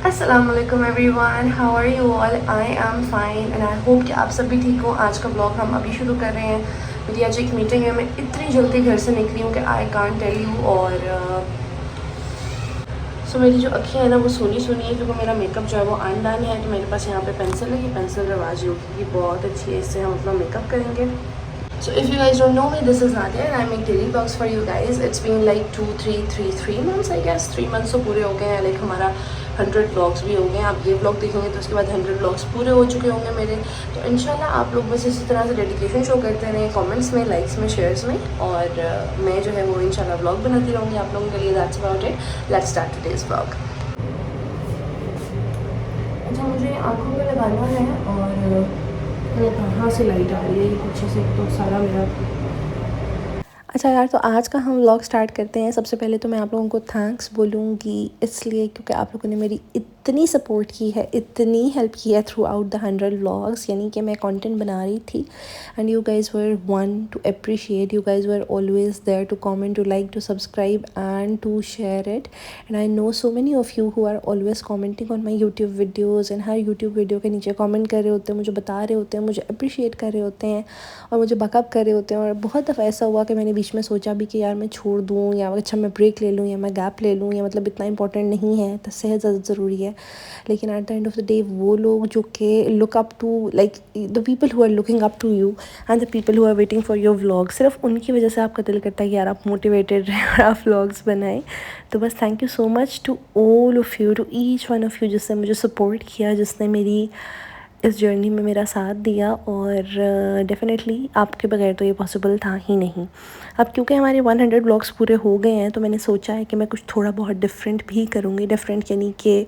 अस्सलाम वालेकुम everyone, how are you all? I am fine and I hope कि आप सब भी ठीक हो। आज का ब्लॉग हम अभी शुरू कर रहे हैं। मेरी आज एक मीटिंग है, मैं इतनी जल्दी घर से निकली हूँ कि आई कांट टेल यू। और मेरी जो अखियाँ हैं ना वो सुनी सुनी है, क्योंकि मेरा मेकअप जो है वो अनडन है। तो मेरे पास यहाँ पे पेंसिल है, ये पेंसिल रवाजी होगी, बहुत अच्छी है, इससे हम अपना मेकअप करेंगे। So if you guys don't know me, this is Nadia and I make daily vlogs for you guys. It's been like 3 months I guess. 3 months तो पूरे हो गए हैं। लाइक हमारा 100 vlogs भी हो गए हैं। आप ये vlog देखेंगे तो उसके बाद 100 vlogs पूरे हो चुके होंगे मेरे। तो इंशाल्लाह आप लोग बस इसी तरह से डेडिकेशन शो करते रहें कमेंट्स में, लाइक्स में, शेयर्स में, और मैं जो है वो इंशाल्लाह vlog बनाती रहूँगी आप लोगों के लिए। That's about it. Let's start today's vlog. अच्छा, मुझे आँखों पे लगाना है और कहाँ से लाइट आ रही है ये पीछे से, तो सारा मेरा। अच्छा यार, तो आज का हम व्लॉग स्टार्ट करते हैं। सबसे पहले तो मैं आप लोगों को थैंक्स बोलूँगी इसलिए क्योंकि आप लोगों ने मेरी इतनी सपोर्ट की है, इतनी हेल्प की है थ्रू आउट द 100 व्लॉग्स। यानी कि मैं कंटेंट बना रही थी and you guys were one to appreciate, you guys were always there to comment, to like, to subscribe and to share it. And I know so many of you who are always commenting on my YouTube videos, and हर YouTube video के नीचे comment कर रहे होते हैं, मुझे बता रहे होते हैं, मुझे अप्रिशिएट कर रहे होते हैं और मुझे बकअप कर रहे होते हैं। और बहुत दफ़ा ऐसा हुआ कि मैंने बीच में सोचा भी कि यार मैं छोड़ दूँ, या अच्छा मैं ब्रेक ले लूँ, या मैं गैप ले लूँ, या मतलब इतना इंपॉर्टेंट नहीं है, तो सेहत ज़्यादा ज़रूरी है। लेकिन at the end of the day वो लोग जो कि look up to, like the people who are looking up to you and the people who are waiting for your vlog, सिर्फ उनकी वजह से आपका दिल करता है कि यार आप मोटिवेटेड रहें और आप व्लॉग्स बनाएं। तो बस thank you so much to all of you, to each one of you जिसने मुझे सपोर्ट किया, जिसने मेरी इस जर्नी में मेरा साथ दिया। और डेफ़िनेटली आपके बगैर तो ये पॉसिबल था ही नहीं। अब क्योंकि हमारे 100 ब्लॉग्स पूरे हो गए हैं तो मैंने सोचा है कि मैं कुछ थोड़ा बहुत डिफरेंट भी करूँगी। डिफरेंट यानी कि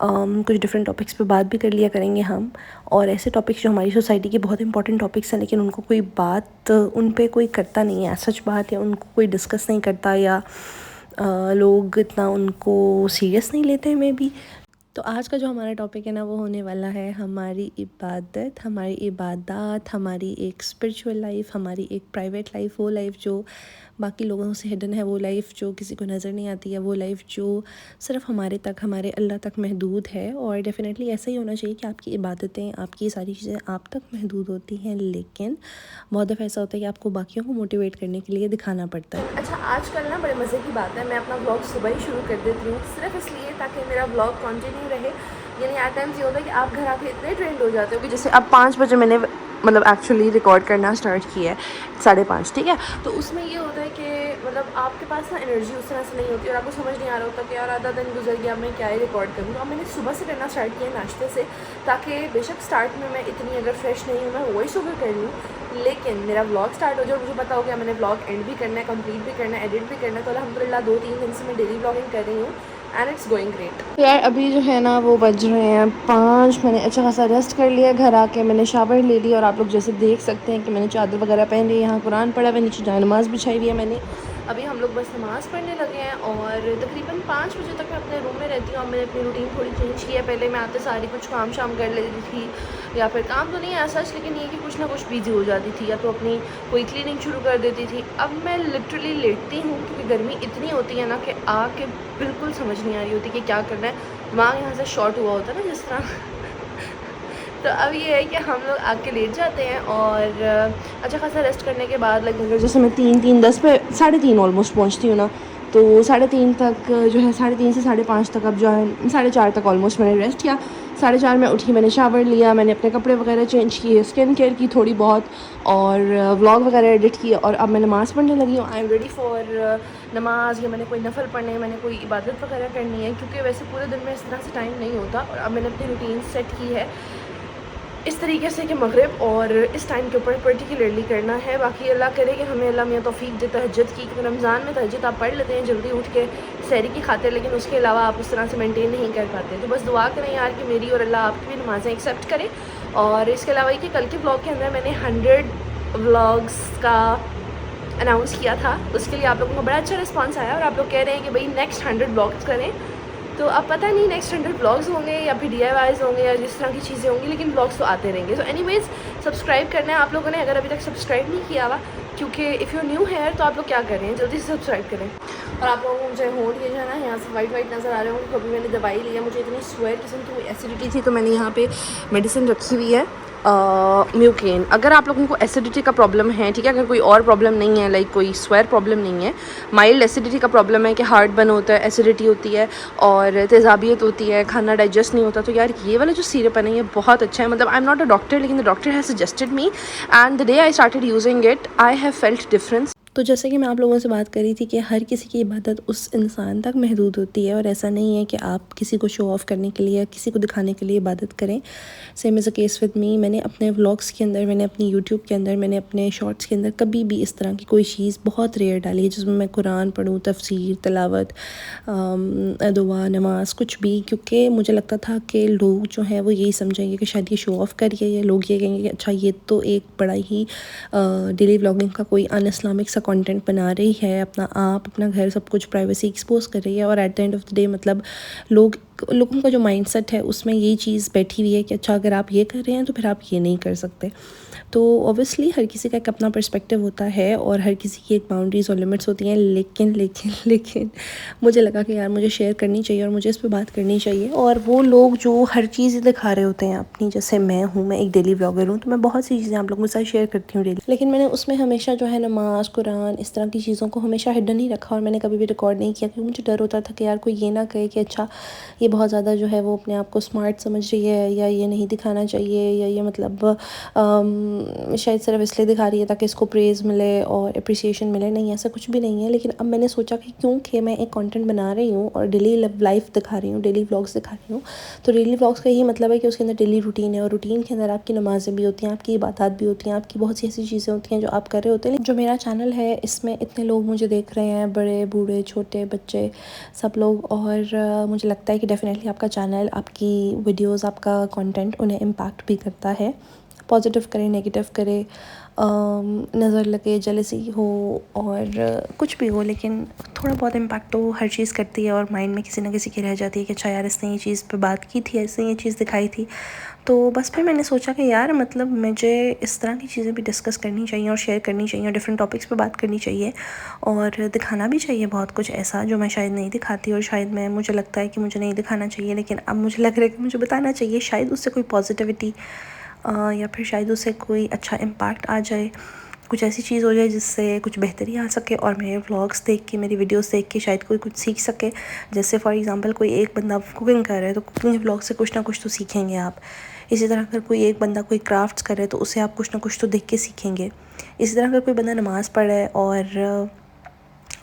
कुछ डिफरेंट टॉपिक्स पे बात भी कर लिया करेंगे हम, और ऐसे टॉपिक्स जो हमारी सोसाइटी के बहुत इंपॉर्टेंट टॉपिक्स हैं लेकिन उनको कोई बात, उन पे कोई करता नहीं है सच बात, या उनको कोई डिस्कस नहीं करता, या लोग इतना उनको सीरियस नहीं लेते हैं मे बी। तो आज का जो हमारा टॉपिक है ना वो होने वाला है हमारी इबादत, हमारी इबादत, हमारी एक स्पिरिचुअल लाइफ, हमारी एक प्राइवेट लाइफ, वो लाइफ जो बाकी लोगों से हिडन है, वो लाइफ जो किसी को नज़र नहीं आती है, वो लाइफ जो सिर्फ हमारे तक, हमारे अल्लाह तक महदूद है। और डेफ़िनेटली ऐसा ही होना चाहिए कि आपकी इबादतें, आपकी सारी चीज़ें आप तक महदूद होती हैं, लेकिन बहुत दफ़ा ऐसा होता है कि आपको बाकियों को मोटिवेट करने के लिए दिखाना पड़ता है। अच्छा, आजकल ना बड़े मज़े की बात है, मैं अपना व्लॉग सुबह ही शुरू कर देती हूँ, सिर्फ इसलिए ताकि मेरा व्लॉग कंटिन्यू रहे। यानी एट टाइम्स ये होता है कि आप घर आके इतने ट्रेंड हो जाते हो कि जैसे अब 5 बजे मैंने मतलब एक्चुअली रिकॉर्ड करना स्टार्ट किया है, 5:30, ठीक है। तो उसमें ये होता है कि मतलब आपके पास ना एनर्जी उस तरह से नहीं होती और आपको समझ नहीं आ रहा होता कि यार आधा दिन गुजर गया, मैं क्या ही रिकॉर्ड करूँ। तो अब मैंने सुबह से करना स्टार्ट किया नाश्ते से, ताकि बेशक स्टार्ट में मैं इतनी अगर फ्रेश नहीं हूँ, मैं वॉइस ओवर कर लूँ, लेकिन मेरा व्लॉग स्टार्ट हो जाए और मुझे पता हो गया मैंने व्लॉग एंड भी करना है, कंप्लीट भी करना है, एडिट भी करना है। तो अल्हम्दुलिल्लाह 2-3 दिन से मैं डेली व्लॉगिंग कर रही हूँ एंड इट्स गोइंग ग्रेट। यार अभी जो है ना वो बज रहे हैं 5। मैंने अच्छा खासा रेस्ट कर लिया, घर आके मैंने शावर ले लिया और आप लोग जैसे देख सकते हैं कि मैंने चादर वगैरह पहन ली, यहाँ कुरान पढ़ा हुआ, नीचे जाए नमाज़ बिछाई हुई है मैंने। अभी हम लोग बस नमाज़ पढ़ने लगे हैं और तकरीबन 5 बजे तक मैं अपने रूम में रहती हूँ। और मैंने अपनी रूटीन थोड़ी चेंज की है, पहले मैं आते सारी कुछ काम शाम कर लेती थी, या फिर काम तो नहीं है सच, लेकिन ये कि कुछ ना कुछ बिजी हो जाती थी, या तो अपनी कोई क्लीनिंग शुरू कर देती थी। अब मैं लिटरली लेटती हूँ क्योंकि गर्मी इतनी होती है ना कि आके बिल्कुल समझ नहीं आ रही होती कि क्या करना है, दिमाग यहाँ से शॉर्ट हुआ होता है ना जिस तरह। तो अब ये है कि हम लोग आके लेट जाते हैं और अच्छा खासा रेस्ट करने के बाद लगभग जैसे मैं 3:10 पे 3:30 ऑलमोस्ट पहुंचती हूँ ना, तो 3:30 तक जो है 3:30 से 5:30 तक, अब जो है 4:30 तक ऑलमोस्ट मैंने रेस्ट किया। 4:30 में उठी, मैंने शावर लिया, मैंने अपने कपड़े वगैरह चेंज किए, स्किन केयर की थोड़ी बहुत, और व्लॉग वगैरह एडिट किए, और अब मैं नमाज़ पढ़ने लगी हूँ। आई एम रेडी फॉर नमाज, या मैंने कोई नफल पढ़ने है, मैंने कोई इबादत वगैरह करनी है, क्योंकि वैसे पूरे दिन में इस तरह से टाइम नहीं होता। और अब मैंने अपनी रूटीन सेट की है इस तरीके से कि मगरिब और इस टाइम के ऊपर पर्टिकुलरली करना है। बाकी अल्लाह करे कि हमें अल्लाह मियाँ तौफीक दे तहज्जुद की, क्योंकि रमज़ान में तहज्जुद आप पढ़ लेते हैं जल्दी उठ के सहरी की खातिर, लेकिन उसके अलावा आप उस तरह से मेंटेन नहीं कर पाते। तो बस दुआ करें यार कि मेरी और अल्लाह आपकी भी नमाज़ें एक्सेप्ट करे। और इसके अलावा ये कि कल के ब्लॉग के अंदर मैंने 100 व्लॉग्स का अनाउंस किया था, उसके लिए आप लोगों का बड़ा अच्छा रिस्पॉन्स आया और आप लोग कह रहे हैं कि भाई नेक्स्ट 100 ब्लॉग्स करें। तो अब पता नहीं नेक्स्ट 100 ब्लॉग्स होंगे या फिर DIYs होंगे या जिस तरह की चीज़ें होंगी, लेकिन ब्लॉग्स तो आते रहेंगे। सो एनीवेज़ सब्सक्राइब करना है आप लोगों ने, अगर अभी तक सब्सक्राइब नहीं किया हुआ, क्योंकि इफ़ यू न्यू है तो आप लोग क्या करें, जल्दी से सब्सक्राइब करें। और आप लोगों को मुझे होंठ ये जो है ना यहाँ से वाइट वाइट नज़र आ रहे होंगे। कभी मैंने दवाई ली है, मुझे इतनी स्वेट किस्म की एसिडिटी थी, तो मैंने यहाँ पे मेडिसिन रखी हुई है म्यूकेन। अगर आप लोगों को एसिडिटी का प्रॉब्लम है, ठीक है, अगर कोई और प्रॉब्लम नहीं है, लाइक कोई स्वेयर प्रॉब्लम नहीं है, माइल्ड एसिडिटी का प्रॉब्लम है कि हार्ट बर्न होता है, एसिडिटी होती है और तेज़ाबियत होती है, खाना डाइजेस्ट नहीं होता, तो यार ये वाला जो सिरप है ना, ये बहुत अच्छा है। मतलब I am not a doctor, लेकिन the doctor has suggested me and the day I started using it I have felt difference. तो जैसे कि मैं आप लोगों से बात कर रही थी कि हर किसी की इबादत उस इंसान तक महदूद होती है, और ऐसा नहीं है कि आप किसी को शो ऑफ़ करने के लिए या किसी को दिखाने के लिए इबादत करें। Same is a case with me. मैंने अपने व्लॉग्स के अंदर, मैंने अपनी यूट्यूब के अंदर, मैंने अपने शॉर्ट्स के अंदर कभी भी इस तरह की कोई चीज़ बहुत रेयर डाली है जिसमें मैं कुरान पढ़ूँ, तफसीर, तिलावत, दुआ, नमाज, कुछ भी, क्योंकि मुझे लगता था कि लोग जो हैं वो यही समझेंगे कि शायद ये शो ऑफ़ कर रही है, लोग ये कहेंगे कि अच्छा ये तो एक बड़ा ही डेली व्लॉगिंग का कोई अन इस्लामिक सा कंटेंट बना रही है, अपना आप, अपना घर, सब कुछ प्राइवेसी एक्सपोज कर रही है। और eight the end of the day मतलब लोगों का जो माइंडसेट है उसमें यही चीज़ बैठी हुई है कि अच्छा अगर आप ये कर रहे हैं तो फिर आप ये नहीं कर सकते। तो ऑब्वियसली हर किसी का एक अपना पर्सपेक्टिव होता है और हर किसी की एक बाउंड्रीज़ और लिमिट्स होती हैं, लेकिन मुझे लगा कि यार मुझे शेयर करनी चाहिए और मुझे इस पे बात करनी चाहिए। और वो लोग जो हर चीज़ दिखा रहे होते हैं अपनी, जैसे मैं हूँ, मैं एक डेली ब्लॉगर हूँ, तो मैं बहुत सी चीज़ें आप लोगों के साथ शेयर करती हूँ डेली, लेकिन मैंने उसमें हमेशा जो है नमाज, कुरान, इस तरह की चीज़ों को हमेशा हिडन ही रखा और मैंने कभी भी रिकॉर्ड नहीं किया, क्योंकि मुझे डर होता था कि यार कोई ये ना कहे कि अच्छा ये बहुत ज़्यादा जो है वो अपने आप को स्मार्ट समझ रही है, या ये नहीं दिखाना चाहिए, या ये मतलब शायद सिर्फ इसलिए दिखा रही है ताकि इसको प्रेज़ मिले और अप्रिसिएशन मिले। नहीं, ऐसा कुछ भी नहीं है। लेकिन अब मैंने सोचा कि क्योंकि मैं एक कंटेंट बना रही हूँ और डेली लाइफ दिखा रही हूँ, डेली व्लॉग्स दिखा रही हूँ, तो डेली व्लॉग्स का यही मतलब है कि उसके अंदर डेली रूटीन है, और रूटीन के अंदर आपकी नमाज़ें भी होती हैं, आपकी इबादत भी होती हैं, आपकी बहुत सी ऐसी चीज़ें होती हैं जो आप कर रहे होते हैं। जो मेरा चैनल है इसमें इतने लोग मुझे देख रहे हैं, बड़े बूढ़े छोटे बच्चे सब लोग, और मुझे लगता है कि डेफ़िनेटली आपका चैनल, आपकी वीडियोज़, आपका कंटेंट उन्हें इम्पैक्ट भी करता है, पॉजिटिव करे, नेगेटिव करे, नज़र लगे, जेलसी हो और कुछ भी हो, लेकिन थोड़ा बहुत इम्पैक्ट तो हर चीज़ करती है और माइंड में किसी ना किसी की रह जाती है कि अच्छा यार इसने ये चीज़ पे बात की थी, ऐसे ये चीज़ दिखाई थी। तो बस फिर मैंने सोचा कि यार मतलब मुझे इस तरह की चीज़ें भी डिस्कस करनी चाहिए और शेयर करनी चाहिए और डिफरेंट टॉपिक्स पे बात करनी चाहिए और दिखाना भी चाहिए बहुत कुछ ऐसा जो मैं शायद नहीं दिखाती, और शायद मुझे लगता है कि मुझे नहीं दिखाना चाहिए, लेकिन अब मुझे लग रहा है कि मुझे बताना चाहिए, शायद उससे कोई पॉजिटिविटी या फिर शायद उससे कोई अच्छा इम्पैक्ट आ जाए, कुछ ऐसी चीज़ हो जाए जिससे कुछ बेहतरी आ सके, और मेरे व्लॉग्स देख के, मेरी वीडियोस देख के शायद कोई कुछ सीख सके। जैसे फॉर एग्जांपल कोई एक बंदा कुकिंग कर रहा है तो कुकिंग व्लॉग से कुछ ना कुछ तो सीखेंगे आप। इसी तरह अगर कोई एक बंदा कोई क्राफ्ट्स कर रहा है तो उससे आप कुछ ना कुछ तो देख के सीखेंगे। इसी तरह अगर कोई बंदा नमाज़ पढ़ रहा है और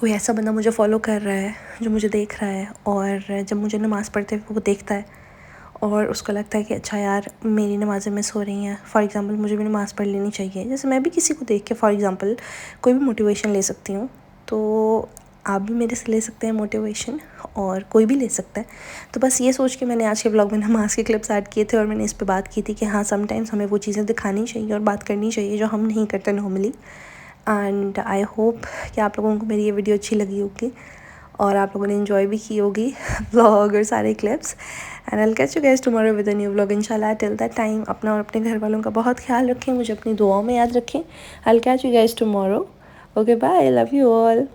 कोई ऐसा बंदा मुझे फॉलो कर रहा है जो मुझे देख रहा है, और जब मुझे नमाज़ पढ़ते हुए वो देखता है और उसको लगता है कि अच्छा यार मेरी नमाज़ें मिस हो रही हैं, फॉर एग्ज़ाम्पल मुझे भी नमाज़ पढ़ लेनी चाहिए, जैसे मैं भी किसी को देख के फॉर एग्ज़ाम्पल कोई भी मोटिवेशन ले सकती हूँ, तो आप भी मेरे से ले सकते हैं मोटिवेशन, और कोई भी ले सकता है। तो बस ये सोच के मैंने आज के व्लॉग में नमाज़ के क्लिप्स ऐड किए थे और मैंने इस पे बात की थी कि हाँ समटाइम्स हमें वो चीज़ें दिखानी चाहिए और बात करनी चाहिए जो हम नहीं करते नॉर्मली। एंड आई होप कि आप लोगों को मेरी ये वीडियो अच्छी लगी होगी और आप लोगों ने एंजॉय भी की होगी व्लॉग और सारे clips. And I will catch you guys tomorrow with a new vlog इंशाल्लाह। टिल दैट टाइम अपना और अपने घर वालों का बहुत ख्याल रखें, मुझे अपनी दुआओं में याद रखें। I will catch you guys tomorrow. Okay bye, love you all.